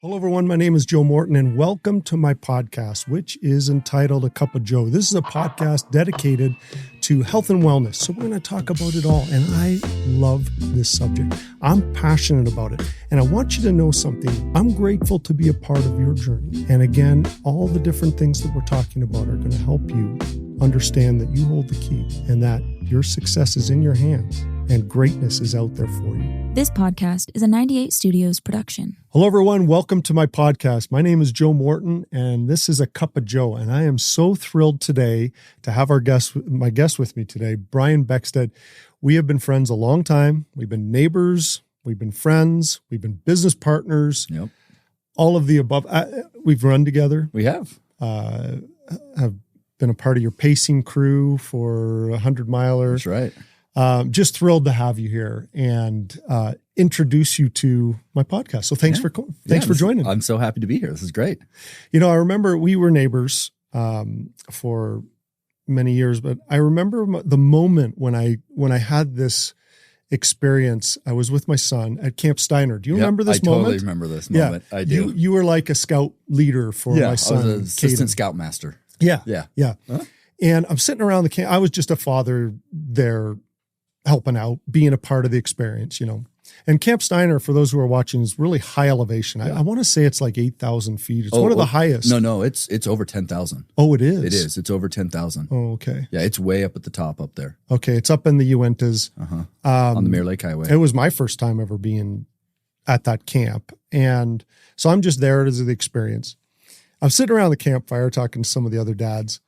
Hello, everyone. My name is Joe Morton, and welcome to my podcast, which is entitled A Cup of Joe. This is a podcast dedicated to health and wellness. So we're going to talk about it all. And I love this subject. I'm passionate about it. And I want you to know something. I'm grateful to be a part of your journey. And again, all the different things that we're talking about are going to help you understand that you hold the key and that your success is in your hands and greatness is out there for you. This podcast is a 98 Studios production. Hello, everyone. Welcome to my podcast. My name is Joe Morton, and this is A Cup of Joe. And I am so thrilled today to have my guest with me today, Brian Beckstead. We have been friends a long time. We've been neighbors. We've been friends. We've been business partners. Yep. All of the above. We've run together. We have. Have been a part of your pacing crew for 100-miler. That's right. Just thrilled to have you here and introduce you to my podcast. So thanks for joining. I'm so happy to be here. This is great. You know, I remember we were neighbors for many years, but I remember the moment when I had this experience. I was with my son at Camp Steiner. Do you remember this moment? I totally remember this moment. Yeah. I do. You were like a scout leader for my son. I was an assistant Caden. scoutmaster. Yeah. Huh? And I'm sitting around the camp. I was just a father there helping out, being a part of the experience, you know. And Camp Steiner, for those who are watching, is really high elevation. I want to say it's like 8,000 feet. It's one of the highest. No, it's over 10,000. Oh, it is? It is. It's over 10,000. Oh, okay. Yeah, it's way up at the top up there. Okay, it's up in the Uintas. On the Mirror Lake Highway. It was my first time ever being at that camp. And so I'm just there as the experience. I'm sitting around the campfire talking to some of the other dads.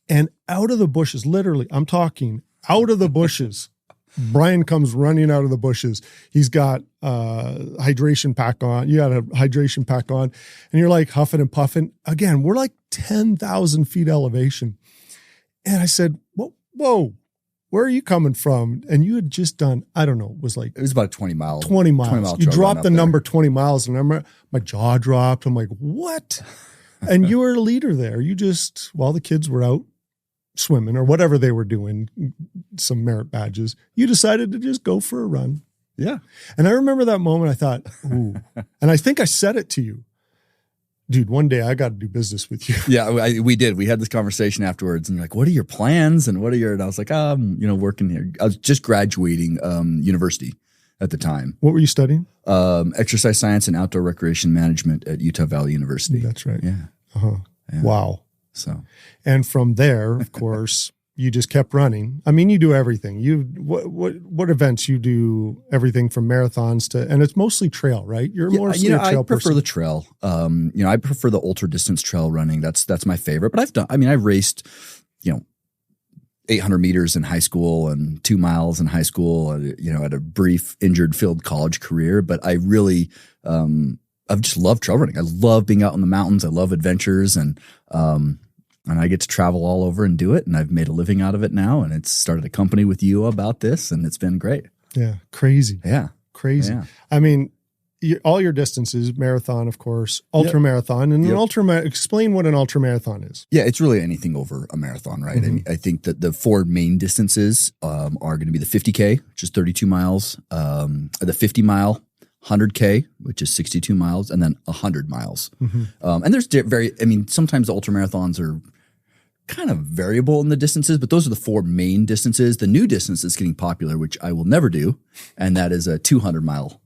And out of the bushes, literally, I'm talking out of the bushes, Brian comes running out of the bushes. He's got hydration pack on. You got a hydration pack on. And you're like huffing and puffing. Again, we're like 10,000 feet elevation. And I said, whoa, where are you coming from? And you had just done, I don't know, it was about 20 miles. 20 miles. You dropped the number 20 miles. And I remember my jaw dropped. I'm like, what? And you were a leader there. You just, while the kids were out swimming or whatever they were doing, some merit badges, you decided to just go for a run. Yeah. And I remember that moment. I thought, ooh. And I think I said it to you, dude, one day I got to do business with you. Yeah, we did. We had this conversation afterwards and you're like, what are your plans? And and I was like, working here. I was just graduating university at the time. What were you studying? Exercise science and outdoor recreation management at Utah Valley University. That's right. Yeah. Yeah. Wow. So, and from there, of course, you just kept running. I mean, you do everything. What events you do? Everything from marathons to, and it's mostly trail, right? You're mostly a trail person. I prefer the trail. I prefer the ultra distance trail running. That's my favorite. But I've raced, 800 meters in high school and 2 miles in high school. At a brief injured field college career. But I really, I've just loved trail running. I love being out in the mountains. I love adventures and I get to travel all over and do it. And I've made a living out of it now. And it's started a company with you about this and it's been great. Yeah. Crazy. Yeah. Crazy. Yeah. I mean, all your distances, marathon, of course, ultra marathon, and explain what an ultra marathon is. Yeah. It's really anything over a marathon, right? Mm-hmm. I mean, I think that the four main distances are going to be the 50K, which is 32 miles, the 50 mile, 100K, which is 62 miles, and then 100 miles. Mm-hmm. And there's sometimes the ultra marathons are kind of variable in the distances, but those are the four main distances. The new distance that's getting popular, which I will never do, and that is a 200-mile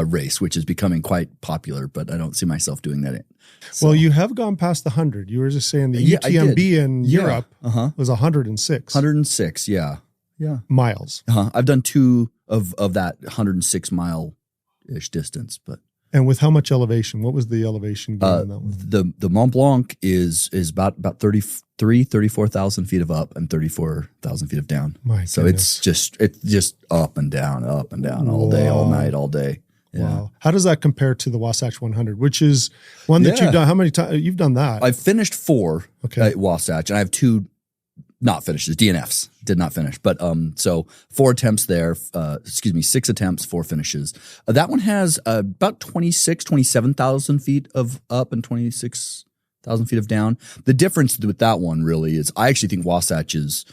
race, which is becoming quite popular, but I don't see myself doing that. So, well, you have gone past the 100. You were just saying the UTMB in Europe was 106. 106, yeah. Miles. I've done two of that 106-mile-ish distance, but. And with how much elevation? What was the elevation gain on that one? The Mont Blanc is about 34,000 feet of up and 34,000 feet of down. So goodness. it's just up and down all day, all night, all day. Yeah. Wow. How does that compare to the Wasatch 100, which is one that you've done? How many times you've done that? I've finished 4 at Wasatch, and I have 2 not finishes, DNFs, did not finish. But so 4 attempts there, 6 attempts, 4 finishes. That one has about 27,000 feet of up and 26,000 feet of down. The difference with that one really is I actually think Wasatch is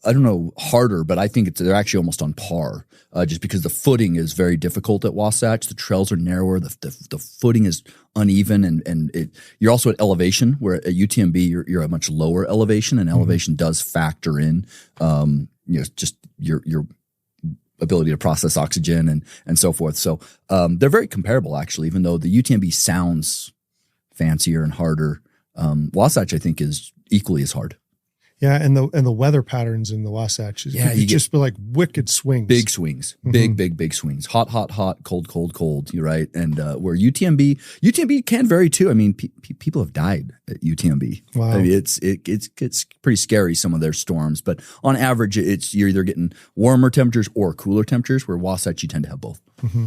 I don't know, harder, but I think they're actually almost on par, just because the footing is very difficult at Wasatch. The trails are narrower, the footing is uneven, and you're also at elevation, where at UTMB you're at much lower elevation, and elevation does factor in, just your ability to process oxygen and so forth. So they're very comparable, actually, even though the UTMB sounds fancier and harder. Wasatch, I think, is equally as hard. Yeah, and the weather patterns in the Wasatch, you just be like wicked swings, big swings, big swings, hot, cold. You're right, and where UTMB can vary too. I mean, people have died at UTMB. Wow, I mean, it's pretty scary, some of their storms, but on average, you're either getting warmer temperatures or cooler temperatures. Where Wasatch, you tend to have both. Mm-hmm.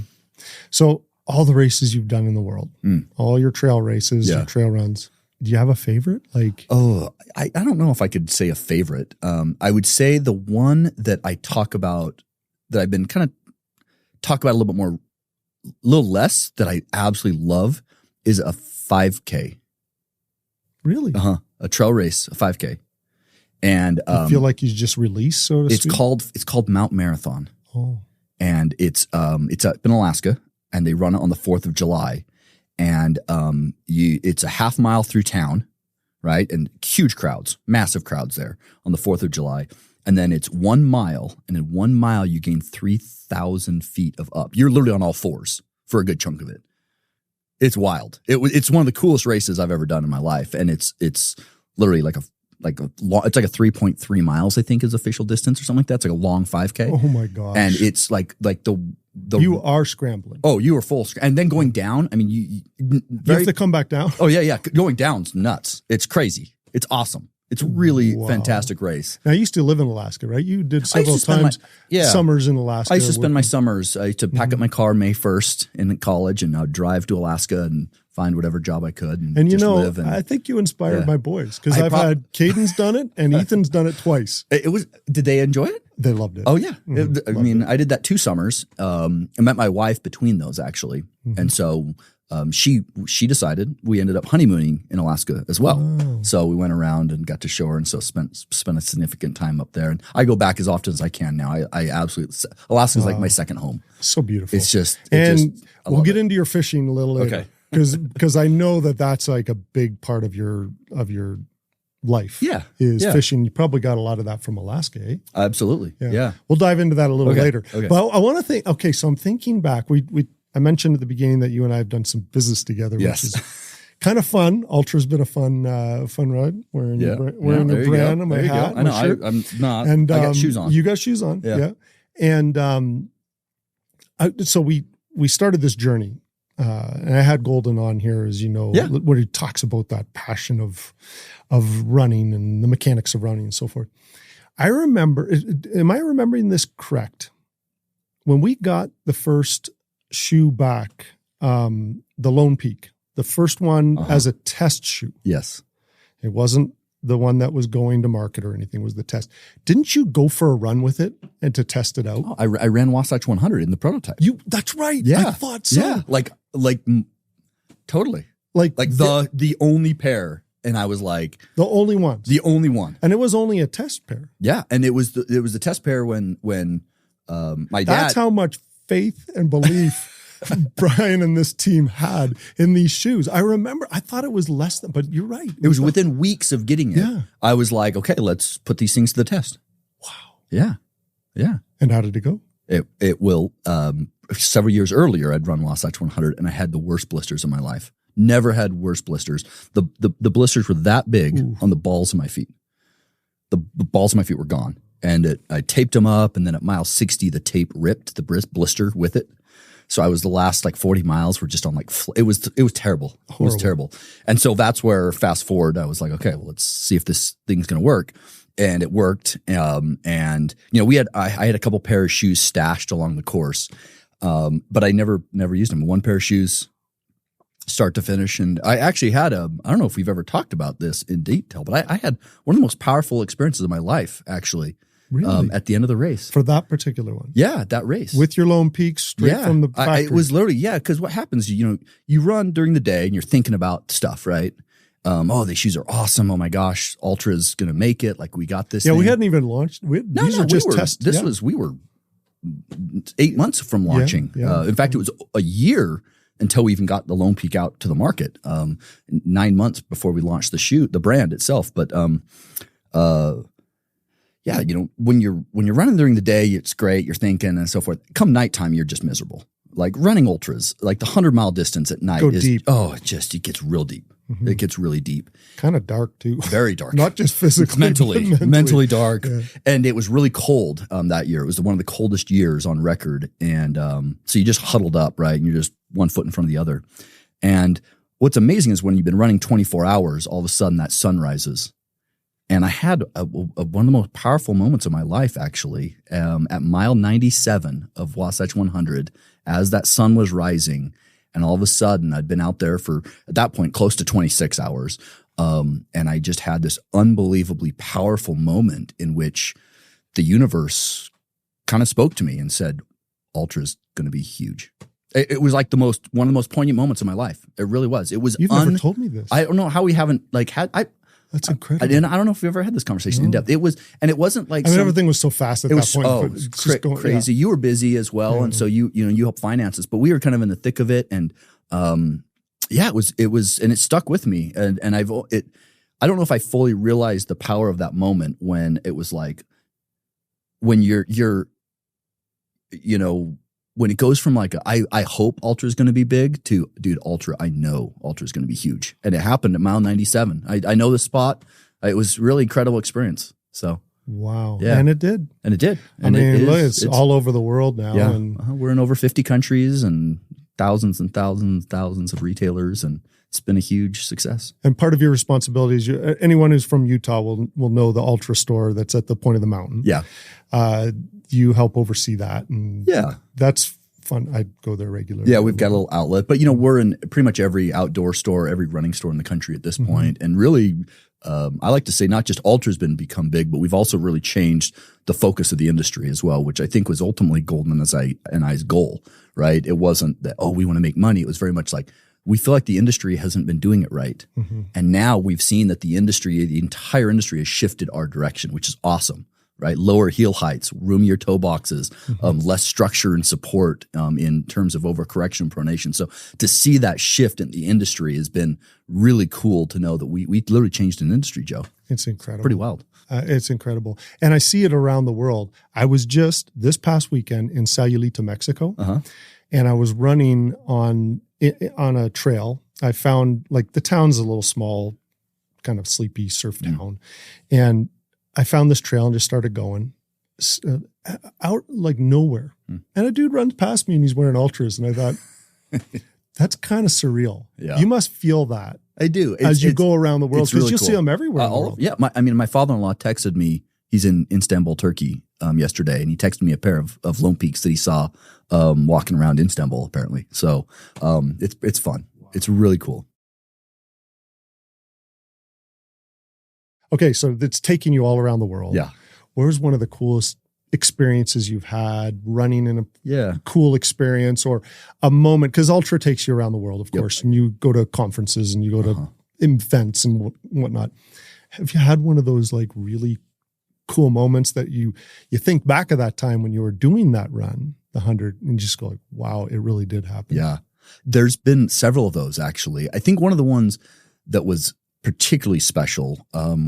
So all the races you've done in the world, all your trail races, your trail runs. Do you have a favorite? I don't know if I could say a favorite. I would say the one that I talk about, that I've been kind of talk about a little less, that I absolutely love, is a 5K. Really? A trail race, a 5K. And I feel like you just released, so to speak. It's called Mount Marathon. Oh. And it's up in Alaska, and they run it on the 4th of July. And it's a half mile through town, right? And huge crowds, massive crowds there on the 4th of July. And then it's 1 mile. And in 1 mile, you gain 3,000 feet of up. You're literally on all fours for a good chunk of it. It's wild. It's one of the coolest races I've ever done in my life. And it's literally it's like a 3.3 miles, I think, is official distance or something like that. It's like a long 5K. Oh my gosh. And it's like you are scrambling. Oh, you are full. And then going down, I mean, you have to come back down. Oh yeah. Going down's nuts. It's crazy. It's awesome. It's really fantastic race. Now, you used to live in Alaska, right? You did several times summers in Alaska. I used to spend my summers. I used to pack up my car May 1st in college, and I'd drive to Alaska and find whatever job I could. And just live. And I think you inspired my boys, because I've had Caden's done it and Ethan's done it twice. Did they enjoy it? They loved it. Oh yeah. I did that 2 summers. I met my wife between those, actually. And so she decided, we ended up honeymooning in Alaska as well. Oh. So we went around and got to show her, and so spent a significant time up there. And I go back as often as I can now. I absolutely, Alaska's like my second home. So beautiful. We'll get into your fishing a little later. Okay. Because I know that's like a big part of your life. Yeah. Is fishing. You probably got a lot of that from Alaska, eh? Absolutely. Yeah. We'll dive into that a little later. Okay. But I want to think, so I'm thinking back. I mentioned at the beginning that you and I have done some business together, which is kind of fun. Ultra's been a fun ride. Wearing your brand on my hat. I know. I'm not. And I got shoes on. You got shoes on. Yeah. And so we started this journey. And I had Golden on here, as you know, where he talks about that passion of running and the mechanics of running and so forth. I remember, am I remembering this correct? When we got the first shoe back, the Lone Peak, the first one as a test shoe. Yes. It wasn't the one that was going to market or anything, was the test. Didn't you go for a run with it and to test it out? Oh, I ran Wasatch 100 in the prototype. That's right. Yeah. I thought so. Yeah. Like totally. Like the only pair. And I was like, the only one. And it was only a test pair. Yeah. And it was the test pair when my dad. That's how much faith and belief Brian and this team had in these shoes. I remember, I thought it was less than, but you're right. It was within weeks of getting it. Yeah. I was like, okay, let's put these things to the test. Wow. Yeah. Yeah. And how did it go? It will, several years earlier, I'd run Wasatch 100 and I had the worst blisters of my life. Never had worse blisters. The blisters were that big on the balls of my feet. The balls of my feet were gone. And I taped them up, and then at mile 60, the tape ripped, the blister with it. So I was the last 40 miles were just on it was terrible. Horrible. It was terrible. And so that's where, fast forward, I was like, okay, well, let's see if this thing's going to work. And it worked. And I had a couple pair of shoes stashed along the course. But I never used them. One pair of shoes, start to finish. And I actually had I don't know if we've ever talked about this in detail, but I had one of the most powerful experiences of my life, actually. Really? At the end of the race. For that particular one? Yeah, that race. With your Lone Peak straight from the factory? It was literally, because what happens, you run during the day and you're thinking about stuff, right? oh, these shoes are awesome. Oh my gosh, Altra's going to make it. Like we got this. Yeah, thing. we hadn't even launched. These are just tests. We were 8 months from launching. Yeah. In fact, it was a year until we even got the Lone Peak out to the market. 9 months before we launched the brand itself. But yeah, you know, when you're running during the day, it's great. You're thinking and so forth. Come nighttime, you're just miserable. Like running ultras, like the 100-mile distance at night is deep. Oh, it gets real deep. Mm-hmm. It gets really deep. Kind of dark too. Very dark. Not just physically, mentally dark. Yeah. And it was really cold that year. It was one of the coldest years on record. And so you just huddled up, right? And you're just one foot in front of the other. And what's amazing is when you've been running 24 hours, all of a sudden that sun rises. And I had one of the most powerful moments of my life, actually, at mile 97 of Wasatch 100, as that sun was rising. And all of a sudden, I'd been out there for, at that point, close to 26 hours. And I just had this unbelievably powerful moment in which the universe kind of spoke to me and said, Ultra's going to be huge. It was like one of the most poignant moments of my life. It really was. It was. You've never told me this. I don't know how we haven't That's incredible. And I don't know if we ever had this conversation in depth. It wasn't like everything was so fast at that point. It was crazy. Yeah. You were busy as well, and so you helped finance us, but we were kind of in the thick of it, and it was, and it stuck with me, and I don't know if I fully realized the power of that moment when it was like when you're when it goes from like I hope Ultra is going to be big to dude, Ultra, I know Ultra is going to be huge. And it happened at mile 97. I know the spot. It was a really incredible experience. So wow. Yeah. And it did. And it did. And it's all over the world now. Yeah. And we're in over 50 countries and thousands and thousands of retailers, and it's been a huge success. And part of your responsibilities, anyone who's from Utah will know the Ultra store that's at the point of the mountain. Yeah. You help oversee that. And yeah. That's fun. I go there regularly. Yeah, we've got a little outlet. But, we're in pretty much every outdoor store, every running store in the country at this point. And really, I like to say not just Ultra's become big, but we've also really changed the focus of the industry as well, which I think was ultimately Goldman and I's goal, right? It wasn't that, we want to make money. It was very much like, we feel like the industry hasn't been doing it right. Mm-hmm. And now we've seen that the entire industry has shifted our direction, which is awesome. Right, lower heel heights, roomier toe boxes, less structure and support in terms of overcorrection pronation. So to see that shift in the industry has been really cool to know that we literally changed an industry, Joe. It's incredible. Pretty wild. It's incredible. And I see it around the world. I was just this past weekend in Sayulita, Mexico, and I was running on a trail. I found like the town's a little small, kind of sleepy surf town. And I found this trail and just started going out like nowhere. And a dude runs past me and he's wearing Ultras. And I thought, that's kind of surreal. Yeah. You must feel that. I do. As you go around the world, because you'll see them everywhere. Yeah. My father-in-law texted me, he's in Istanbul, Turkey yesterday, and he texted me a pair of Lone Peaks that he saw walking around Istanbul, apparently. So it's fun. It's really cool. Okay, so it's taking you all around the world. Yeah. Where's one of the coolest experiences you've had running in a cool experience or a moment? Because Ultra takes you around the world, of course, and you go to conferences and you go to events and whatnot. Have you had one of those like really cool moments that you think back of that time when you were doing that run, the 100, and just go like, wow, it really did happen? Yeah. There's been several of those, actually. I think one of the ones that was particularly special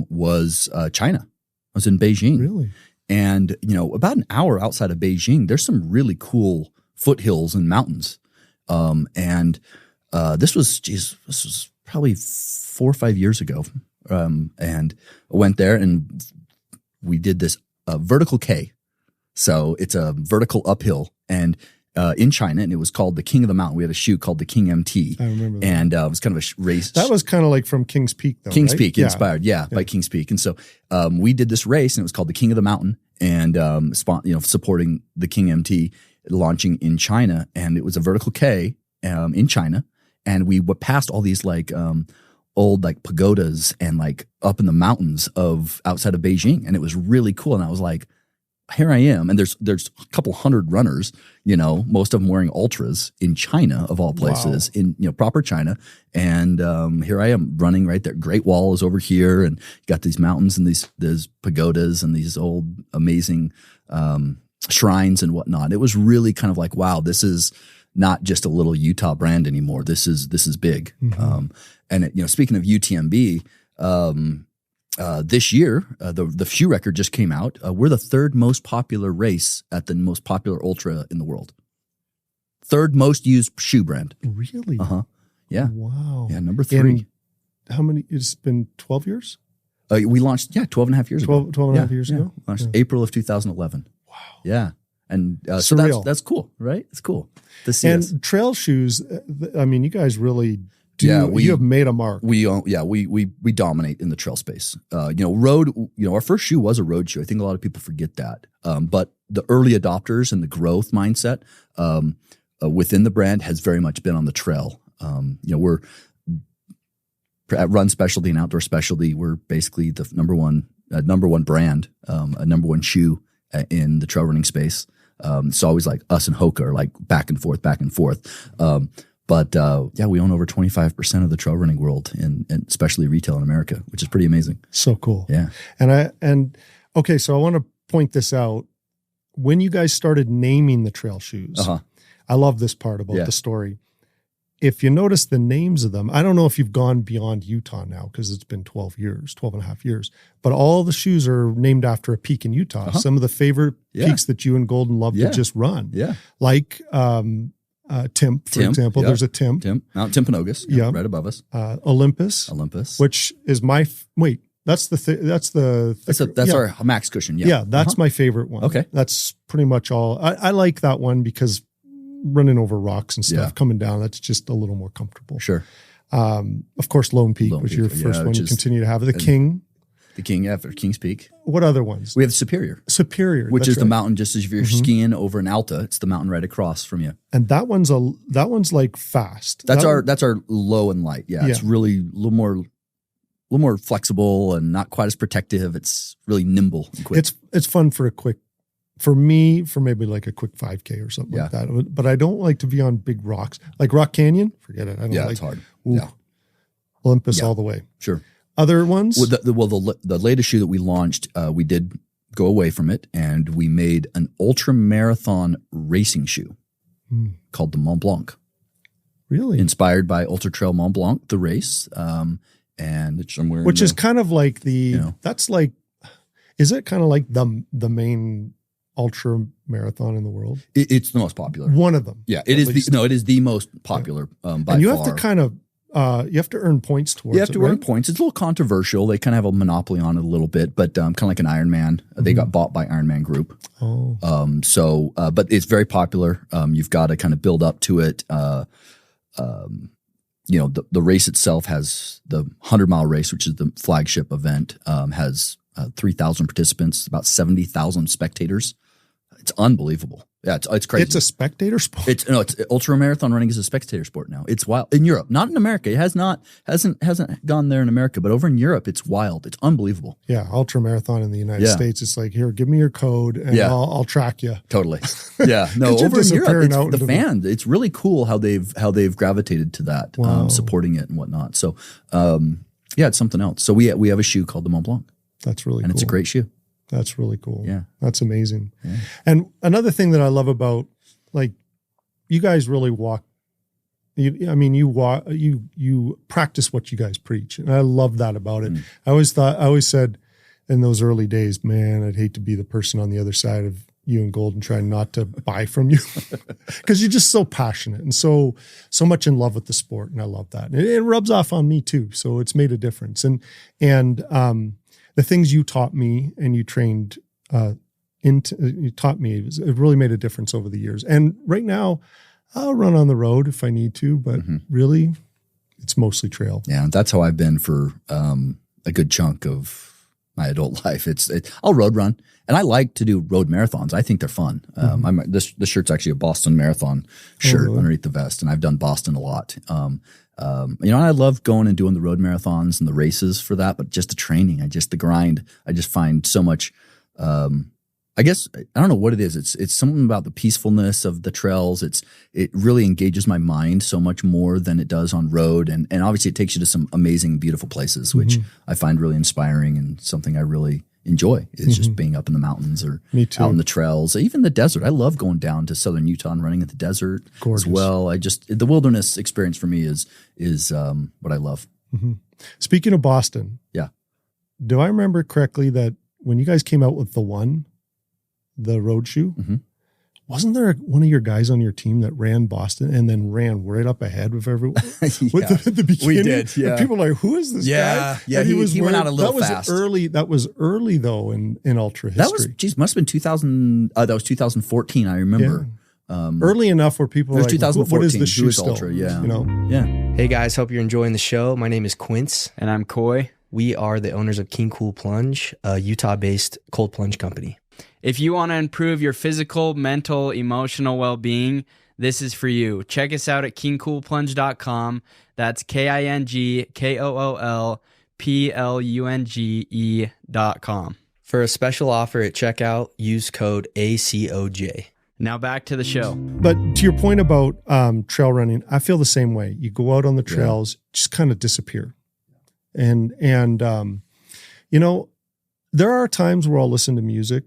was China. I was in Beijing. Really? And, about an hour outside of Beijing, there's some really cool foothills and mountains. And this was probably 4 or 5 years ago. And I went there and we did this vertical K. So it's a vertical uphill. And in China, and it was called the King of the Mountain. We had a shoot called the King MT. I remember that. And it was kind of a race. That was kind of like from King's Peak, though, King's right? Peak, inspired, by King's Peak. And so we did this race, and it was called the King of the Mountain, and supporting the King MT launching in China. And it was a vertical K in China, and we passed all these like old like pagodas and like up in the mountains of outside of Beijing, and it was really cool. And I was like, here I am, and there's a couple hundred runners, most of them wearing Ultras in China, of all places, in proper China, and here I am running right there. Great Wall is over here, and you got these mountains and these pagodas and these old amazing shrines and whatnot. It was really kind of like, wow, this is not just a little Utah brand anymore. This is big. Mm-hmm. And speaking of UTMB. This year, the shoe record just came out. We're the third most popular race at the most popular ultra in the world. Third most used shoe brand. Really? Yeah. Wow. Yeah, number 3. And how many? It's been 12 years? We launched, 12 and a half years ago. 12 and a half years ago? Launched April of 2011. Wow. Yeah. And so that's cool, right? It's cool to see us. Trail shoes, you guys really do. You have made a mark. We dominate in the trail space. Road. Our first shoe was a road shoe. I think a lot of people forget that. But the early adopters and the growth mindset within the brand has very much been on the trail. We're at Run Specialty and Outdoor Specialty. We're basically the number one brand, a number one shoe in the trail running space. It's always like us and Hoka are like back and forth. But we own over 25% of the trail running world, and especially retail in America, which is pretty amazing. So cool. Yeah. Okay, so I want to point this out. When you guys started naming the trail shoes, I love this part about the story. If you notice the names of them, I don't know if you've gone beyond Utah now because it's been 12 and a half years, but all the shoes are named after a peak in Utah. Some of the favorite peaks that you and Golden love to just run. Yeah. Like Timp, for example. There's a Timp. Mount Timpanogos, right above us. Olympus, which is my that's our max cushion. That's my favorite one. Okay, that's pretty much all. I like that one because running over rocks and stuff coming down, that's just a little more comfortable. Sure. Of course, Lone Peak was your first one. You continue to have the King. The King, for King's Peak. What other ones? We have Superior, that's which is the mountain. Just as if you're skiing over an Alta, it's the mountain right across from you. And that one's like fast. That's our low and light. Yeah, it's really a little more flexible and not quite as protective. It's really nimble and quick. It's fun for maybe like a quick 5K or something like that. But I don't like to be on big rocks like Rock Canyon. Forget it. I don't it's hard. Olympus all the way. Sure. Other ones? The latest shoe that we launched, we did go away from it, and we made an ultra marathon racing shoe called the Mont Blanc. Really? Inspired by Ultra Trail Mont Blanc, the race, and it's somewhere. Which is kind of like that's like, is it kind of like the main ultra marathon in the world? It's the most popular. One of them. Yeah, it is. It is the most popular by far. And you have to kind of. You have to earn points towards it. You have to earn points. It's a little controversial. They kind of have a monopoly on it a little bit, but kind of like an Ironman. They got bought by Ironman Group. Oh. But it's very popular. You've got to kind of build up to it. The race itself has the 100-mile race, which is the flagship event, has 3,000 participants, about 70,000 spectators. It's unbelievable. Yeah, it's crazy. It's a spectator sport. It's ultra marathon running is a spectator sport now. It's wild in Europe, not in America. It hasn't gone there in America, but over in Europe, it's wild. It's unbelievable. Yeah, ultra marathon in the United States, it's like, here, give me your code, and I'll track you. Totally. Yeah, no, over in Europe, it's fans. It's really cool how they've gravitated to that, supporting it and whatnot. So, it's something else. So we have a shoe called the Mont Blanc. That's really cool. And it's a great shoe. That's really cool. Yeah. That's amazing. Yeah. And another thing that I love about, like, you guys really walk, you practice what you guys preach. And I love that about it. I always said in those early days, man, I'd hate to be the person on the other side of you and Golden trying not to buy from you because you're just so passionate and so much in love with the sport. And I love that. And it rubs off on me too. So it's made a difference. And the things you taught me and you trained you taught me, it really made a difference over the years. And right now, I'll run on the road if I need to, but really, it's mostly trail. Yeah, that's how I've been for a good chunk of my adult life. I'll road run, and I like to do road marathons. I think they're fun. This shirt's actually a Boston Marathon shirt underneath the vest, and I've done Boston a lot. I love going and doing the road marathons and the races for that, but just the training, the grind, I just find so much I guess I don't know what it is. It's something about the peacefulness of the trails. It really engages my mind so much more than it does on road, and obviously it takes you to some amazing, beautiful places, which I find really inspiring and something I really enjoy. Is just being up in the mountains or out in the trails, even the desert. I love going down to southern Utah and running in the desert as well. The wilderness experience for me is what I love. Speaking of Boston, yeah, do I remember correctly that when you guys came out with the road shoe, wasn't there one of your guys on your team that ran Boston and then ran right up ahead with everyone? At the beginning, we did. Yeah, and people were like, "Who is this guy?" Yeah, he went out a little fast. That was early though in Ultra history. Must have been 2000. That was 2014. I remember. Yeah. Early enough where people were like, 2014. "What is this shoe still?" Ultra? Yeah, Yeah. Hey guys, hope you're enjoying the show. My name is Quince, and I'm Coy. We are the owners of King Cool Plunge, a Utah-based cold plunge company. If you want to improve your physical, mental, emotional well-being, this is for you. Check us out at kingcoolplunge.com. That's KINGKOOLPLUNGE.com. For a special offer at checkout, use code ACOJ. Now back to the show. But to your point about trail running, I feel the same way. You go out on the trails, just kind of disappear. And there are times where I'll listen to music,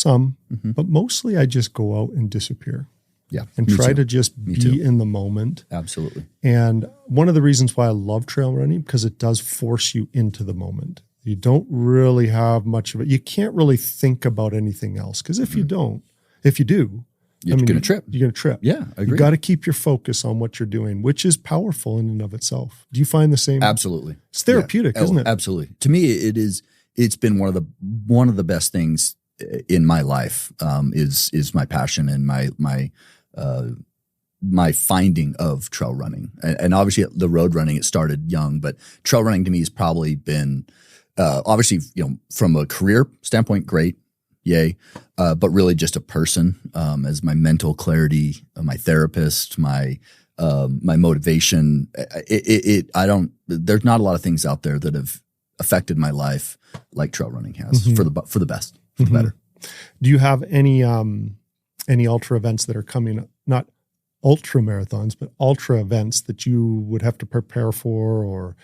but mostly I just go out and disappear. Yeah. And try to just be in the moment. Absolutely. And one of the reasons why I love trail running, because it does force you into the moment. You don't really have much of it. You can't really think about anything else. Because if you do, you're going to trip. You're going to trip. Yeah, I agree. You got to keep your focus on what you're doing, which is powerful in and of itself. Do you find the same? Absolutely. It's therapeutic, isn't it? Absolutely. To me, it is. It's been one of the best things in my life. Is my passion and my finding of trail running, and obviously the road running. It started young, but trail running to me has probably been obviously from a career standpoint, great. Yay. But really just a person, as my mental clarity, my therapist, my motivation. There's not a lot of things out there that have affected my life like trail running has for the best, for the better. Do you have any ultra events that are coming up? Not ultra marathons, but ultra events that you would have to prepare for, or,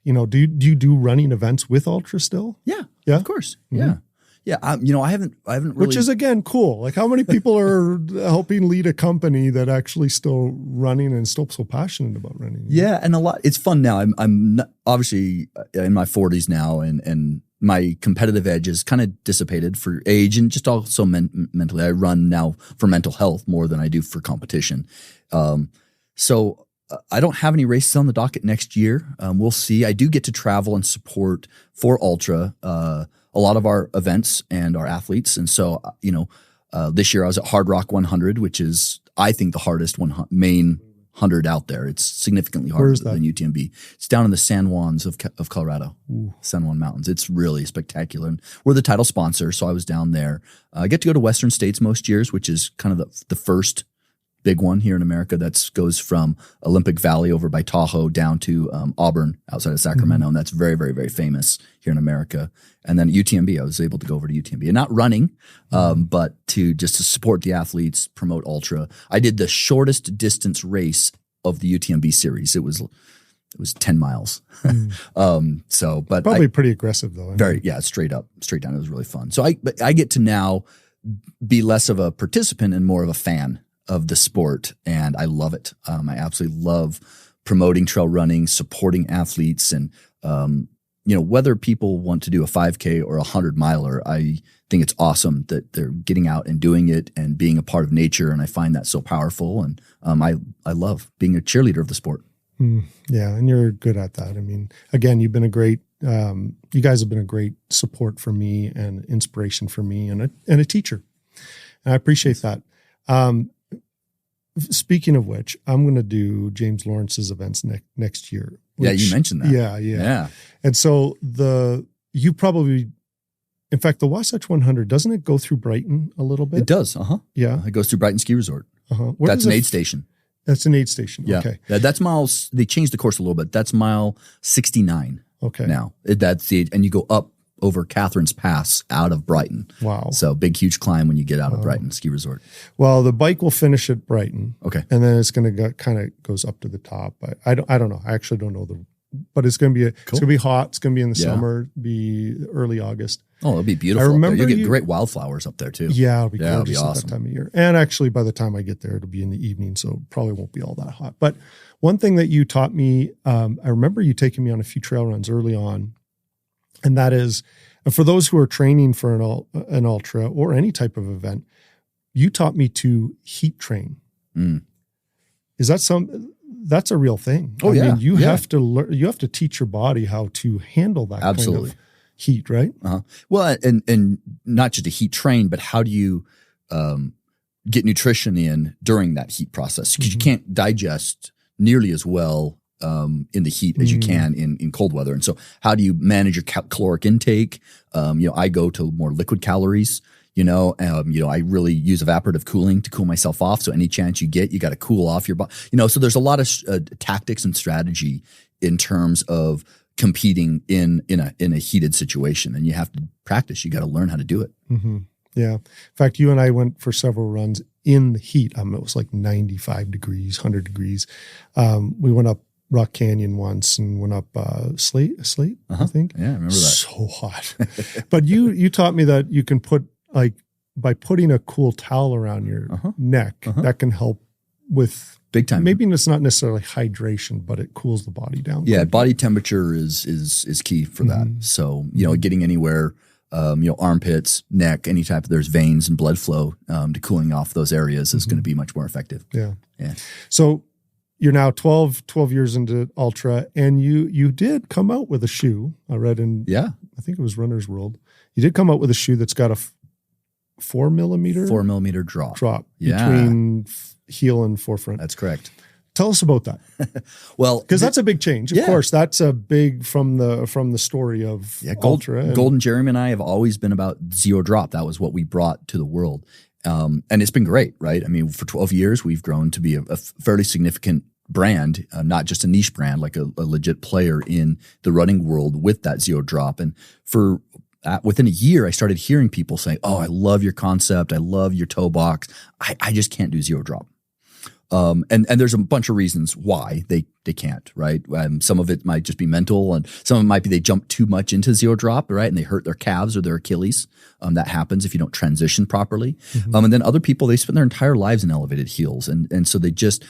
do you do running events with ultra still? Yeah. Yeah. Of course. Yeah. Yeah, I haven't really. Which is again cool. Like, how many people are helping lead a company that actually still running and still so passionate about running? Yeah, and a lot. It's fun now. I'm not, obviously in my 40s now, and my competitive edge is kind of dissipated for age and just also mentally. I run now for mental health more than I do for competition. So I don't have any races on the docket next year. We'll see. I do get to travel and support for Ultra. A lot of our events and our athletes. And so, this year I was at Hard Rock 100, which is, I think, the hardest main 100 out there. It's significantly harder than UTMB. It's down in the San Juans of Colorado, San Juan Mountains. It's really spectacular. And we're the title sponsor, so I was down there. I get to go to Western States most years, which is kind of the first big one here in America. That goes from Olympic Valley over by Tahoe down to Auburn outside of Sacramento. And that's very, very, very famous here in America. And then UTMB, I was able to go over to UTMB and not running, but to support the athletes, promote Ultra. I did the shortest distance race of the UTMB series. It was 10 miles. But probably pretty aggressive though. Straight down. It was really fun. So I get to now be less of a participant and more of a fan of the sport, and I love it. I absolutely love promoting trail running, supporting athletes, and whether people want to do a 5K or a 100-miler, I think it's awesome that they're getting out and doing it and being a part of nature, and I find that so powerful. And I love being a cheerleader of the sport. Yeah, and you're good at that. I mean, again, you've been you guys have been a great support for me and inspiration for me, and a teacher, and I appreciate that. Speaking of which, I'm going to do James Lawrence's events next year. Yeah, you mentioned that. Yeah. And so you probably, in fact, the Wasatch 100, doesn't it go through Brighton a little bit? It does. Yeah. It goes through Brighton Ski Resort. That's an aid station. That's an aid station. Yeah. Okay. That's miles. They changed the course a little bit. That's mile 69. Okay. Now that's and you go up over Catherine's Pass out of Brighton. Wow. So big, huge climb when you get out of Brighton Ski Resort. Well, the bike will finish at Brighton. Okay. And then it's going to go, kind of goes up to the top. I don't know. I actually don't know but it's going to be, it's going to be hot. It's going to be in the summer, be early August. Oh, it'll be beautiful. I remember You'll get great wildflowers up there too. Yeah, it'll be gorgeous it'll be awesome at that time of year. And actually, by the time I get there, it'll be in the evening, so it probably won't be all that hot. But one thing that you taught me, I remember you taking me on a few trail runs early on, and that is, for those who are training for an ultra or any type of event, you taught me to heat train. Is that that's a real thing? Oh, I mean, you have to learn. You have to teach your body how to handle that Absolutely. kind of heat, right? Well, and not just a heat train, but how do you get nutrition in during that heat process? Because you can't digest nearly as well in the heat as you can in cold weather. And so how do you manage your caloric intake? I go to more liquid calories. I really use evaporative cooling to cool myself off. So any chance you get, you got to cool off your body. So there's a lot of tactics and strategy in terms of competing in a heated situation, and you have to practice. You got to learn how to do it. Mm-hmm. Yeah. In fact, you and I went for several runs in the heat. It was like 95 degrees, 100 degrees. We went up Rock Canyon once and went up Slate, I think. Yeah, I remember that. So hot. But you taught me that you can put, like, by putting a cool towel around your neck, that can help with big time. Maybe it's not necessarily hydration, but it cools the body down. Yeah, body temperature is key for that. So getting anywhere, armpits, neck, any type of there's veins and blood flow to cooling off those areas is going to be much more effective. Yeah. Yeah. So you're now 12 years into Ultra, and you did come out with a shoe. I read I think it was Runner's World. You did come out with a shoe that's got a 4 millimeter drop between heel and forefront. That's correct. Tell us about that. Well, because that's a big change. Of course, that's a big from the story of Ultra. Golden Jeremy and I have always been about zero drop. That was what we brought to the world. And it's been great, right? I mean, for 12 years, we've grown to be a fairly significant brand, not just a niche brand, like a legit player in the running world with that zero drop. And within a year, I started hearing people saying, "Oh, I love your concept. I love your toe box. I just can't do zero drop." And there's a bunch of reasons why they can't, right? Some of it might just be mental, and some of it might be they jump too much into zero drop, right? And they hurt their calves or their Achilles. That happens if you don't transition properly. And then other people, they spend their entire lives in elevated heels, and so they just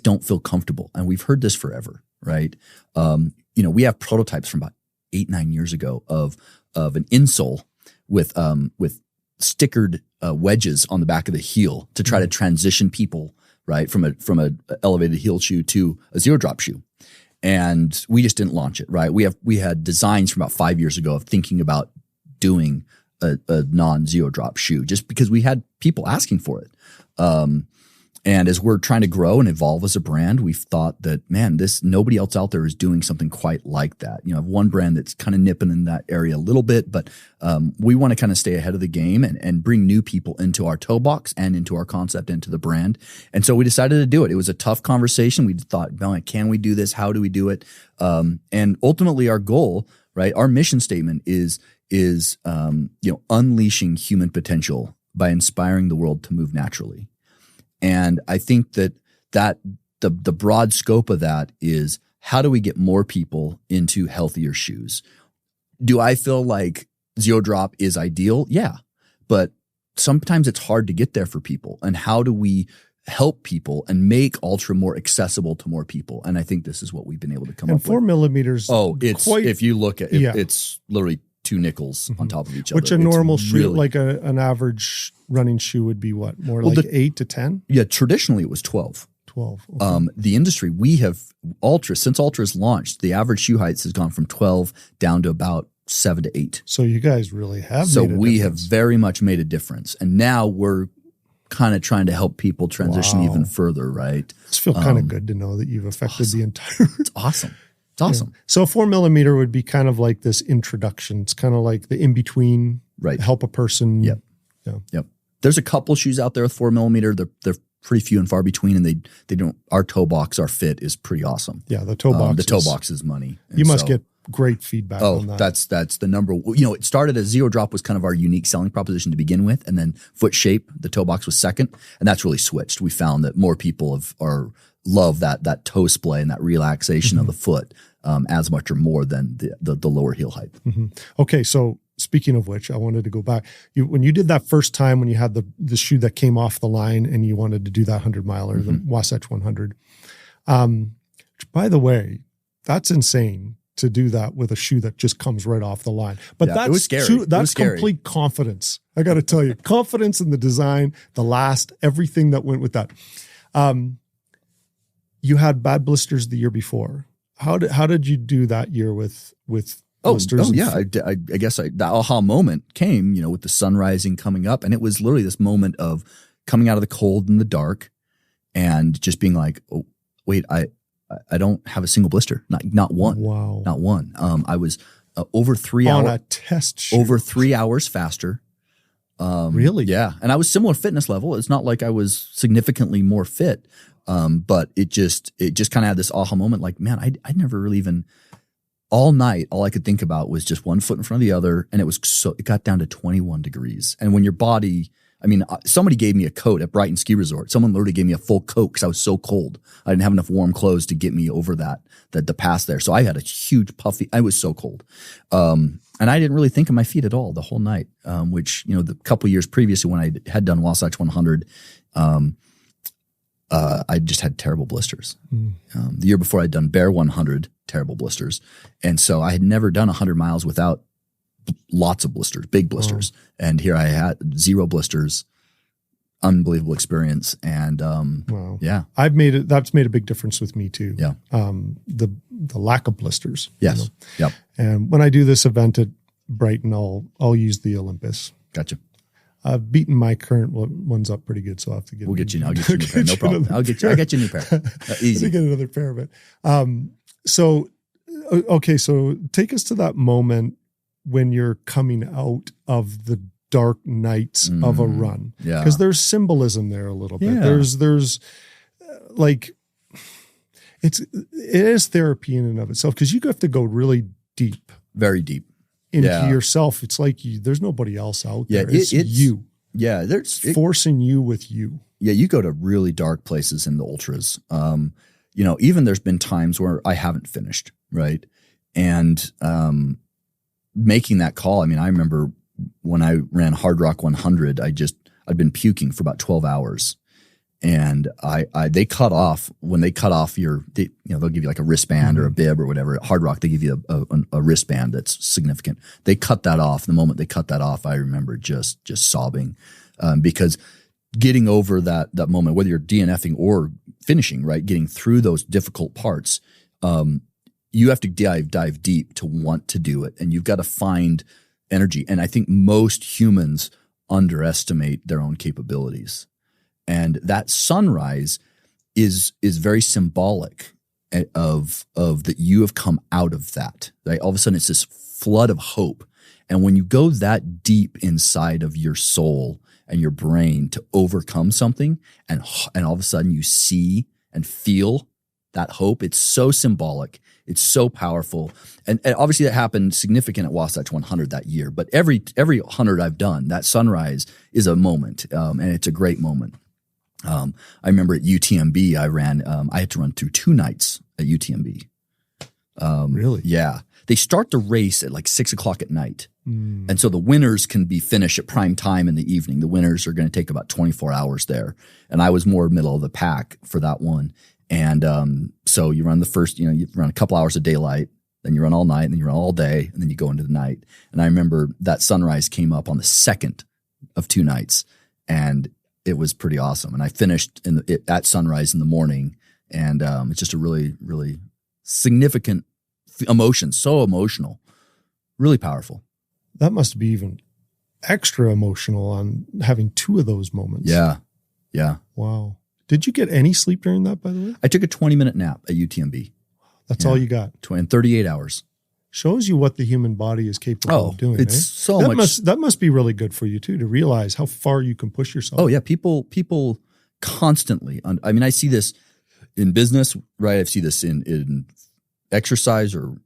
don't feel comfortable. And we've heard this forever, right? We have prototypes from about 8-9 years ago of an insole with stickered wedges on the back of the heel to try to transition people, right, from a elevated heel shoe to a zero drop shoe. And we just didn't launch it, right? We had designs from about 5 years ago of thinking about doing a non-zero drop shoe just because we had people asking for it. And as we're trying to grow and evolve as a brand, we've thought that, man, nobody else out there is doing something quite like that. I have one brand that's kind of nipping in that area a little bit, but we want to kind of stay ahead of the game and bring new people into our toe box and into our concept, into the brand. And so we decided to do it. It was a tough conversation. We thought, can we do this? How do we do it? And ultimately our goal, right, our mission statement is unleashing human potential by inspiring the world to move naturally. And I think that the broad scope of that is, how do we get more people into healthier shoes? Do I feel like zero drop is ideal? Yeah. But sometimes it's hard to get there for people. And how do we help people and make Ultra more accessible to more people? And I think this is what we've been able to come up with. 4 millimeters. Oh, if you look at it, it's literally 2 nickels on top of each other. Which a normal shoe, like an average running shoe, would be what? More like 8 to 10? Yeah, traditionally it was 12. 12. Okay. The industry, since Ultra's launched, the average shoe heights has gone from 12 down to about 7 to 8. So you guys really have So made a we difference. have very much made a difference. And now we're kind of trying to help people transition even further, right? It's feel kind of good to know that you've affected the entire... It's awesome. It's awesome. Yeah. So 4 millimeter would be kind of like this introduction. It's kind of like the in-between, right? Help a person. Yep. Yeah. Yep. There's a couple shoes out there with 4 millimeter. They're pretty few and far between, and they don't. Our toe box, our fit is pretty awesome. Yeah, the toe box. The toe box is money. You must get great feedback on that. That's the number. It started as zero drop was kind of our unique selling proposition to begin with, and then foot shape, the toe box was second, and that's really switched. We found that more people love that toe splay and that relaxation of the foot as much or more than the lower heel height. Okay, so speaking of which, I wanted to go back. When you did that first time, when you had the shoe that came off the line and you wanted to do that 100-miler, the Wasatch 100. By the way, that's insane to do that with a shoe that just comes right off the line. But it was scary. That's complete confidence. I got to tell you, confidence in the design, the last, everything that went with that. You had bad blisters the year before. How did you do that year with blisters? I guess the aha moment came, with the sun rising coming up, and it was literally this moment of coming out of the cold and the dark, and just being like, oh wait, I don't have a single blister, not one. Wow, not one. I was over 3 hours on a test shoot. Over 3 hours faster. Really? Yeah, and I was similar fitness level. It's not like I was significantly more fit. But it just kind of had this aha moment, like, man, I never really even, all night, all I could think about was just one foot in front of the other. And it got down to 21 degrees. And when your body, somebody gave me a coat at Brighton Ski Resort. Someone literally gave me a full coat because I was so cold. I didn't have enough warm clothes to get me over the pass there. So I had a huge puffy, I was so cold. And I didn't really think of my feet at all the whole night, which, the couple years previously when I had done Wasatch 100, I just had terrible blisters. The year before I'd done Bear 100, terrible blisters. And so I had never done 100 miles without lots of blisters, big blisters. And here I had 0 blisters, unbelievable experience. And yeah, that's made a big difference with me too. Yeah. The lack of blisters. Yes. Yep. And when I do this event at Brighton, I'll use the Olympus. Gotcha. I've beaten my current ones up pretty good, so I'll have to get. I'll get you a new pair. No problem. I'll get you a new pair. Easy. Get another pair of it. So take us to that moment when you're coming out of the dark nights of a run. Yeah, because there's symbolism there a little bit. Yeah. There's like it is therapy in and of itself because you have to go really deep, very deep. Into yourself. It's like there's nobody else out there. Yeah, it's you. Yeah, forcing you with you. Yeah, you go to really dark places in the ultras. Even there's been times where I haven't finished, right? And making that call. I remember when I ran Hard Rock 100, I'd been puking for about 12 hours. And when they cut off they'll give you like a wristband or a bib or whatever. At Hard Rock, they give you a wristband that's significant. They cut that off. The moment they cut that off, I remember just sobbing because getting over that moment, whether you're DNFing or finishing, right, getting through those difficult parts, you have to dive deep to want to do it, and you've got to find energy. And I think most humans underestimate their own capabilities. And that sunrise is very symbolic of that you have come out of that. Right? All of a sudden, it's this flood of hope. And when you go that deep inside of your soul and your brain to overcome something, and all of a sudden you see and feel that hope, it's so symbolic. It's so powerful. And obviously that happened significant at Wasatch 100 that year. But every 100 I've done, that sunrise is a moment, and it's a great moment. I remember at UTMB, I had to run through 2 nights at UTMB. Really? Yeah. They start the race at like 6:00 at night. And so the winners can be finished at prime time in the evening. The winners are going to take about 24 hours there. And I was more middle of the pack for that one. And so you run the first, you run a couple hours of daylight, then you run all night, and then you run all day, and then you go into the night. And I remember that sunrise came up on the second of 2 nights, and it was pretty awesome. And I finished at sunrise in the morning, and it's just a really, really significant emotion, so emotional, really powerful. That must be even extra emotional on having 2 of those moments. Yeah. Yeah. Wow. Did you get any sleep during that, by the way? I took a 20-minute nap at UTMB. That's all you got? 38 hours. Shows you what the human body is capable of doing. It's so much. That must be really good for you too, to realize how far you can push yourself. Oh yeah. People constantly, I see this in business, right? I see this in exercise or,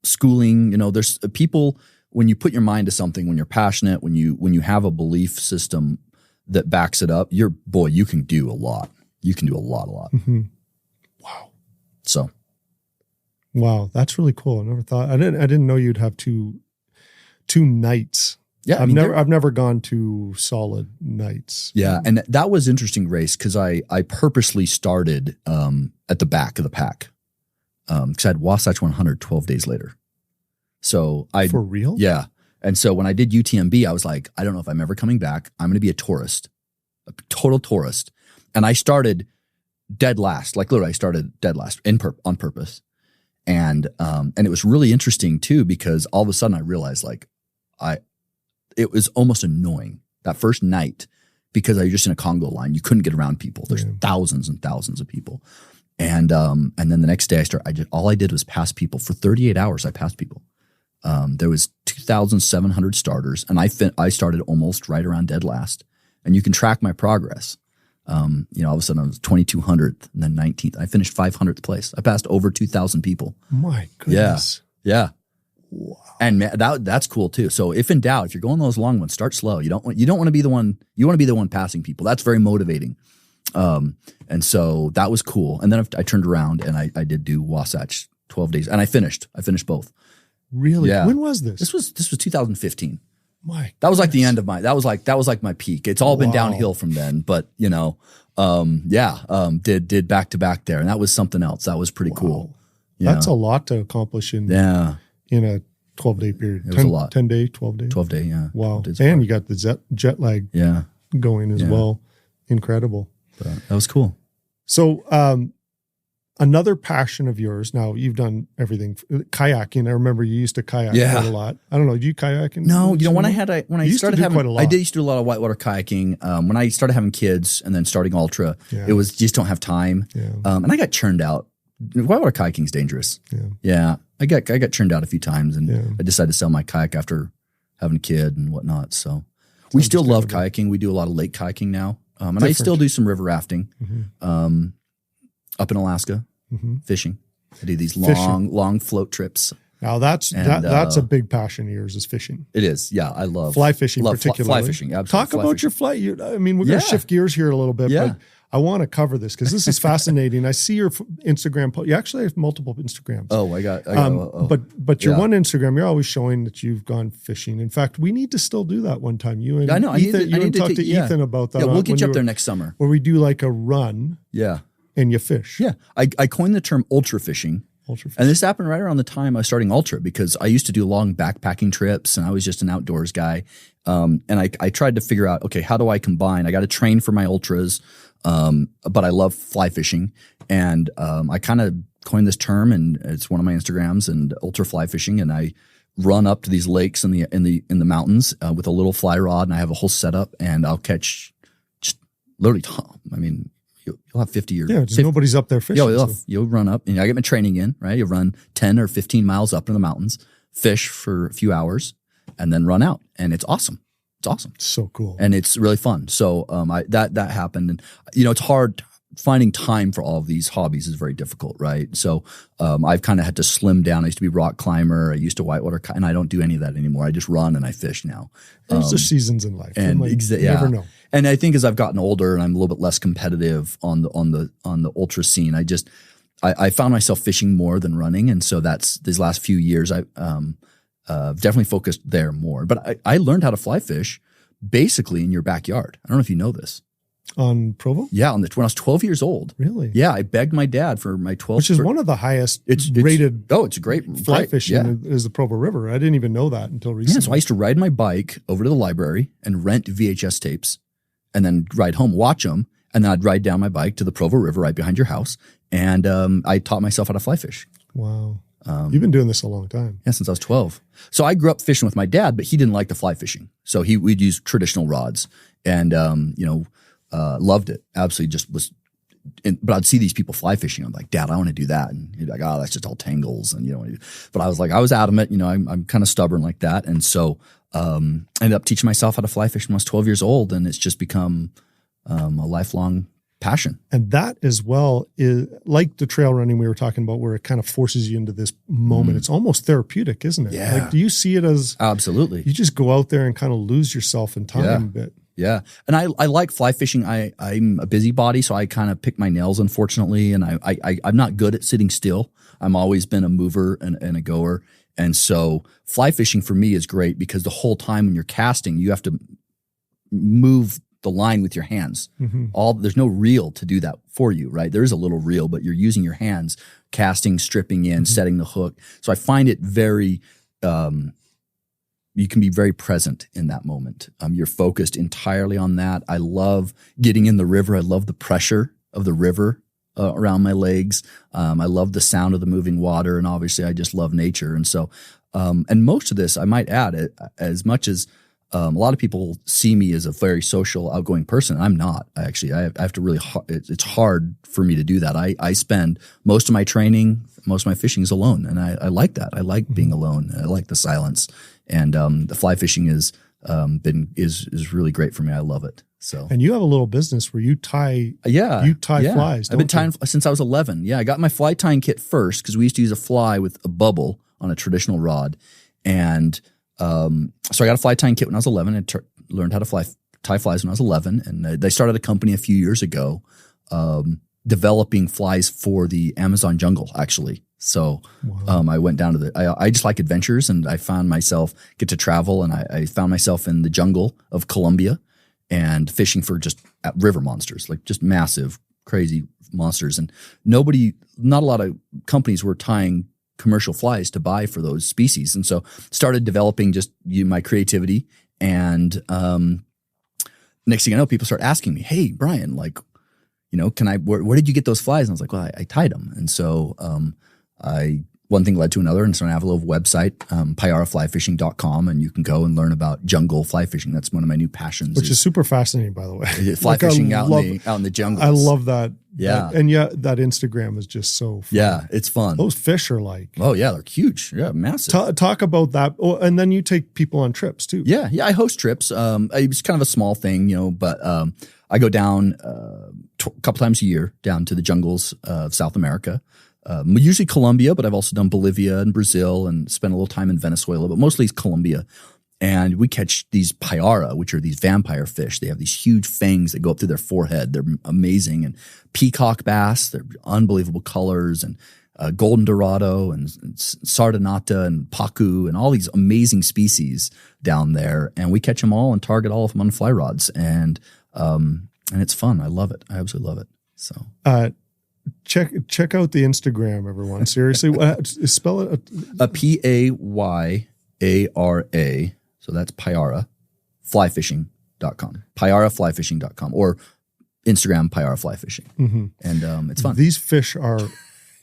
schooling. You know, there's people, when you put your mind to something, when you're passionate, when you have a belief system that backs it up, you can do a lot. You can do a lot. Mm-hmm. Wow. So. Wow. That's really cool. I never thought, I didn't know you'd have two nights. Yeah. I've never gone to solid nights. Yeah. And that was interesting race because I purposely started at the back of the pack because I had Wasatch 100 12 days later. So For real? Yeah. And so when I did UTMB, I was like, I don't know if I'm ever coming back. I'm going to be a tourist, a total tourist. And I started dead last. Like literally I started dead last on purpose. And it was really interesting too, because all of a sudden I realized it was almost annoying that first night because I was just in a Congo line. You couldn't get around people. There's thousands and thousands of people. And then the next day all I did was pass people for 38 hours. I passed people. There was 2,700 starters and I started almost right around dead last, and you can track my progress. All of a sudden I was 2,200th and then 19th. I finished 500th place. I passed over 2,000 people. My goodness. Yeah. Wow. And man, that's cool too. So if in doubt, if you're going those long ones, start slow. You don't want to be the one. You want to be the one passing people. That's very motivating. And so that was cool. And then I turned around and I did do Wasatch 12 days, and I finished both. Really? Yeah. When was this? This was 2015. That was like the end of that was like my peak. It's all been downhill from then, but did back to back there. And that was something else. That was pretty cool. That's a lot to accomplish in a 12-day period. It was a lot. 10 day, 12 day. 12 day. Yeah. Wow. And you got the jet lag going as well. Incredible. But that was cool. So, another passion of yours. Now you've done everything. Kayaking. I remember you used to kayak quite a lot. I don't know. Do you kayak? No. When I started having, quite a lot. I used to do a lot of whitewater kayaking. When I started having kids and then starting Ultra, it was just don't have time. Yeah. And I got churned out. Whitewater kayaking is dangerous. Yeah. I got churned out a few times, and I decided to sell my kayak after having a kid and whatnot. So we still love kayaking. We do a lot of lake kayaking now. And I still do some river rafting up in Alaska, fishing. I do these long float trips. Now that's a big passion of yours is fishing. It is. Yeah. I love fly fishing, particularly. Fly fishing. Absolutely. Talk about your fly. We're going to shift gears here a little bit, but I want to cover this because this is fascinating. I see your Instagram post. You actually have multiple Instagrams. Oh, I got But your one Instagram, you're always showing that you've gone fishing. In fact, we need to still do that one time. You and Ethan, I need to talk to Ethan about that. Yeah, we'll get you up there next summer. Where we do like a run. Yeah. And you fish. Yeah. I coined the term ultra fishing. And this happened right around the time I was starting Ultra, because I used to do long backpacking trips and I was just an outdoors guy. And I tried to figure out, okay, how do I combine? I got to train for my ultras, but I love fly fishing. And I kind of coined this term, and it's one of my Instagrams, and ultra fly fishing. And I run up to these lakes in the mountains with a little fly rod, and I have a whole setup, and I'll catch just literally, you'll have 50 years. Yeah, nobody's up there fishing. You'll run up, and I get my training in, right? You run 10 or 15 miles up in the mountains, fish for a few hours, and then run out. And it's awesome. It's awesome. So cool. And it's really fun. So that happened. And, it's hard. Finding time for all of these hobbies is very difficult, right? So I've kind of had to slim down. I used to be a rock climber. I used to whitewater, and I don't do any of that anymore. I just run and I fish now. There's just seasons in life. And you never know. And I think as I've gotten older and I'm a little bit less competitive on the ultra scene, I found myself fishing more than running. And so these last few years, I definitely focused there more. But I learned how to fly fish basically in your backyard. I don't know if you know this. On Provo? Yeah, when I was 12 years old. Really? Yeah, I begged my dad for my 12th. Which is one of the highest rated it's a great fly fishing is the Provo River. I didn't even know that until recently. Yeah, so I used to ride my bike over to the library and rent VHS tapes and then ride home, watch them, and then I'd ride down my bike to the Provo River right behind your house, and I taught myself how to fly fish. Wow. You've been doing this a long time. Yeah, since I was 12. So I grew up fishing with my dad, but he didn't like the fly fishing. So we'd use traditional rods and, loved it. Absolutely just was. But I'd see these people fly fishing. I'm like, Dad, I want to do that. And he'd be like, oh, that's just all tangles. And, but I was like, I was adamant, I'm kind of stubborn like that. And so, I ended up teaching myself how to fly fish when I was 12 years old. And it's just become, a lifelong passion. And that as well is like the trail running we were talking about, where it kind of forces you into this moment. It's almost therapeutic, isn't it? Yeah. Like, do you see it as Absolutely. you just go out there and kind of lose yourself in time a bit? Yeah. And I like fly fishing. I'm a busybody, so I kind of pick my nails, unfortunately. And I'm not good at sitting still. I'm always been a mover and a goer. And so fly fishing for me is great because the whole time when you're casting, you have to move the line with your hands. There's no reel to do that for you, right? There is a little reel, but you're using your hands, casting, stripping in, setting the hook. So I find it very, you can be very present in that moment. You're focused entirely on that. I love getting in the river. I love the pressure of the river around my legs. I love the sound of the moving water. And obviously I just love nature. And so, and most of this, I might add, as much as a lot of people see me as a very social, outgoing person. I'm not. I have to really, it's hard for me to do that. I spend most of my training, most of my fishing is alone. And I like that. I like being alone. I like the silence. And the fly fishing is really great for me. I love it. So, and you have a little business where you tie flies. I've been tying since I was 11. Yeah. I got my fly tying kit first because we used to use a fly with a bubble on a traditional rod. And, so I got a fly tying kit when I was 11 and learned how to tie flies when I was 11. And they started a company a few years ago, developing flies for the Amazon jungle, actually. So, I went down to I just like adventures, and I found myself get to travel, and I found myself in the jungle of Colombia and fishing for just river monsters, like just massive, crazy monsters. And not a lot of companies were tying commercial flies to buy for those species. And so started developing just my creativity. And next thing I know, people start asking me, hey, Brian, like, where did you get those flies? And I was like, well, I tied them. And so one thing led to another. And so I have a little website, pyaraflyfishing.com, and you can go and learn about jungle fly fishing. That's one of my new passions. Which is super fascinating, by the way. Fly fishing out in the jungle. I love that. Yeah. That Instagram is just so fun. Yeah, it's fun. Those fish are like. Oh, yeah, they're huge. Yeah, massive. Talk about that. Oh, and then you take people on trips too. Yeah, I host trips. It's kind of a small thing, but I go down a couple times a year down to the jungles of South America. Usually Colombia, but I've also done Bolivia and Brazil and spent a little time in Venezuela, but mostly it's Colombia. And we catch these payara, which are these vampire fish. They have these huge fangs that go up through their forehead. They're amazing. And peacock bass, they're unbelievable colors, and golden dorado and sardinata and pacu and all these amazing species down there. And we catch them all and target all of them on fly rods. And it's fun. I love it. I absolutely love it. So, check out the Instagram, everyone. Seriously, spell it. Payara. So that's Pyara, flyfishing.com, pyaraflyfishing.com, or Instagram, pyaraflyfishing. And it's fun. These fish are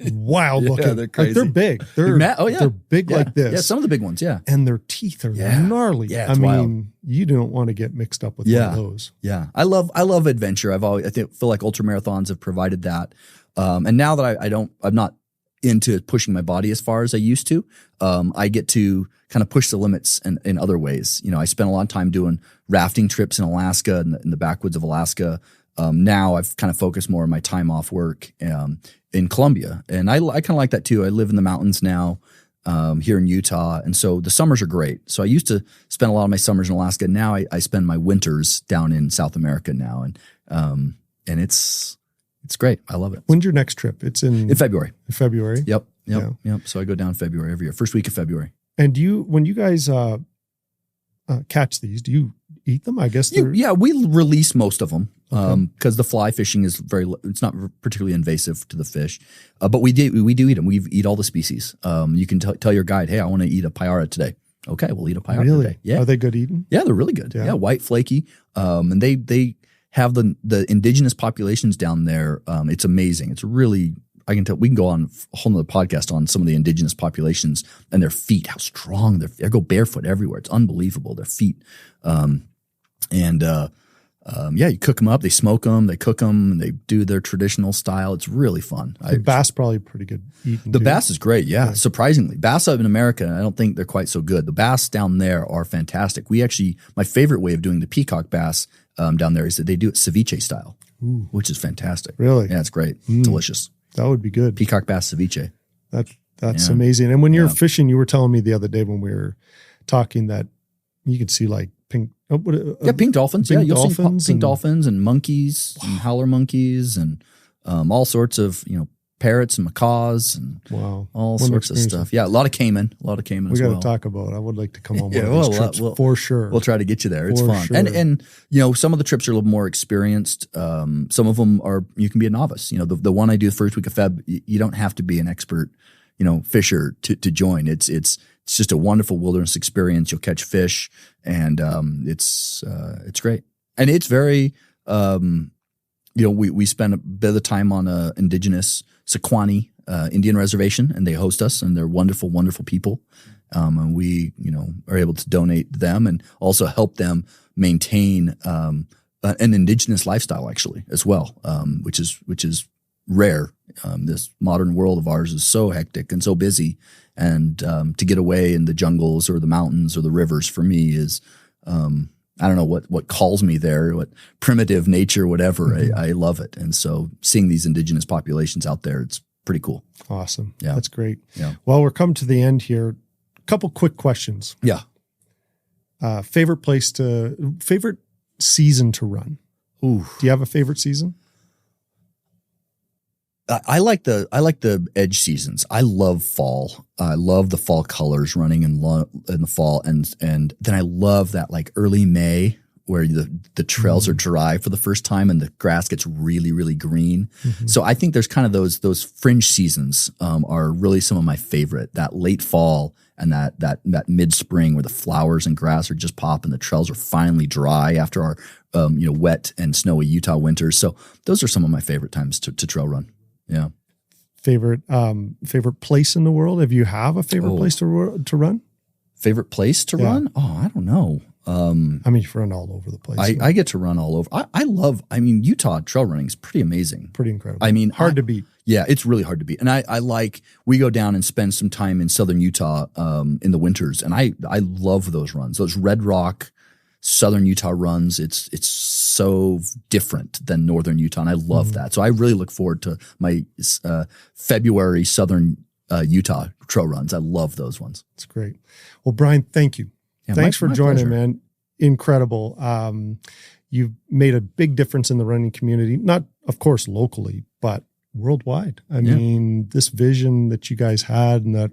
wild looking. They're crazy. Like, they're big. They're big like this. Yeah, some of the big ones, yeah. And their teeth are gnarly. Yeah, it's wild. You don't want to get mixed up with one of those. Yeah, I love adventure. I feel like ultra marathons have provided that. And now that I'm not into pushing my body as far as I used to, I get to kind of push the limits in other ways. I spent a lot of time doing rafting trips in Alaska, in the backwoods of Alaska. Now I've kind of focused more on my time off work in Colombia. And I kind of like that too. I live in the mountains now here in Utah. And so the summers are great. So I used to spend a lot of my summers in Alaska. Now I spend my winters down in South America now. And it's great. I love it. When's your next trip? It's in February. In February? Yep. So I go down in February every year, first week of February. And when you guys catch these, do you eat them? I guess. Yeah, we release most of them because the fly fishing is it's not particularly invasive to the fish. But we do eat them. We eat all the species. You can tell your guide, hey, I want to eat a payara today. Okay, we'll eat a payara today. Yeah. Are they good eating? Yeah, they're really good. Yeah, white, flaky. And they have the indigenous populations down there. It's amazing. It's really, I can tell, we can go on a whole nother podcast on some of the indigenous populations and their feet, how strong they go barefoot everywhere. It's unbelievable, their feet. You cook them up, they smoke them, they cook them, and they do their traditional style. It's really fun. The bass probably pretty good eating. The bass is great, yeah. Surprisingly. Bass up in America, I don't think they're quite so good. The bass down there are fantastic. My favorite way of doing the peacock bass down there is that they do it ceviche style. which is fantastic. Really? Yeah, it's great. Delicious. That would be good. Peacock bass ceviche. That's amazing. And when you're fishing, you were telling me the other day when we were talking that you could see like pink dolphins. You'll see pink dolphins and monkeys and howler monkeys and all sorts of, parrots and macaws and all sorts of stuff. Yeah, a lot of caiman as well. We got to talk about it. I would like to come on one of these trips for sure. We'll try to get you there. It's fun. Sure. And some of the trips are a little more experienced. Some of them you can be a novice. The one I do the first week of Feb, you don't have to be an expert, fisher to join. It's just a wonderful wilderness experience. You'll catch fish and it's great. And it's very we spend a bit of the time on a indigenous Sequani Indian reservation, and they host us, and they're wonderful, wonderful people. And we, are able to donate to them and also help them maintain an indigenous lifestyle, actually, as well, which is rare. This modern world of ours is so hectic and so busy, and to get away in the jungles or the mountains or the rivers for me is. I don't know what calls me there, what primitive nature, whatever. I love it. And so seeing these indigenous populations out there, it's pretty cool. Awesome. Yeah. That's great. Yeah. Well, we're coming to the end here. A couple quick questions. Yeah. Favorite season to run? Ooh. Do you have a favorite season? I like the edge seasons. I love fall. I love the fall colors running in the fall, and then I love that like early May where the trails are dry for the first time and the grass gets really, really green. So I think there's kind of those fringe seasons are really some of my favorite. That late fall and that mid spring where the flowers and grass are just popping, the trails are finally dry after our wet and snowy Utah winters. So those are some of my favorite times to trail run. Yeah. Favorite place in the world? If you have a favorite place to run? Favorite place to run? Oh, I don't know. You've run all over the place. I get to run all over. Utah trail running is pretty amazing. Pretty incredible. Hard to beat. Yeah, it's really hard to beat. And we go down and spend some time in southern Utah in the winters. And I love those runs. Those Red Rock, southern Utah runs. It's so different than northern Utah, and I love that. So I really look forward to my February southern Utah trail runs. I love those ones. It's great. Well, Brian, thank you. Yeah, Thanks for joining, pleasure. Man. Incredible. You've made a big difference in the running community, not, of course, locally, but worldwide. I mean, this vision that you guys had and that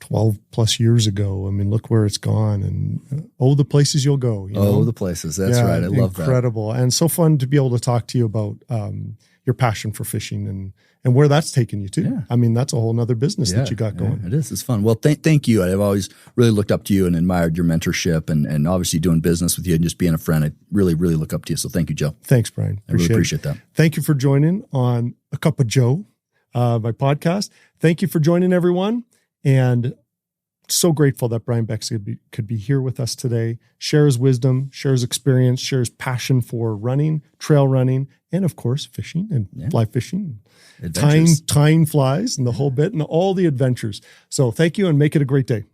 12 plus years ago. Look where it's gone, and the places you'll go. The places. That's right. I love that. Incredible. And so fun to be able to talk to you about your passion for fishing and where that's taken you to. Yeah. That's a whole nother business that you got going. It is. It's fun. Well, thank you. I've always really looked up to you and admired your mentorship and obviously doing business with you and just being a friend. I really, really look up to you. So thank you, Joe. Thanks, Brian. I really appreciate that. Thank you for joining on A Cup of Joe, my podcast. Thank you for joining, everyone. And so grateful that Brian Beckstead could be here with us today, share his wisdom, share his experience, share his passion for running, trail running, and of course, fishing and fly fishing, tying flies and the whole bit and all the adventures. So thank you and make it a great day.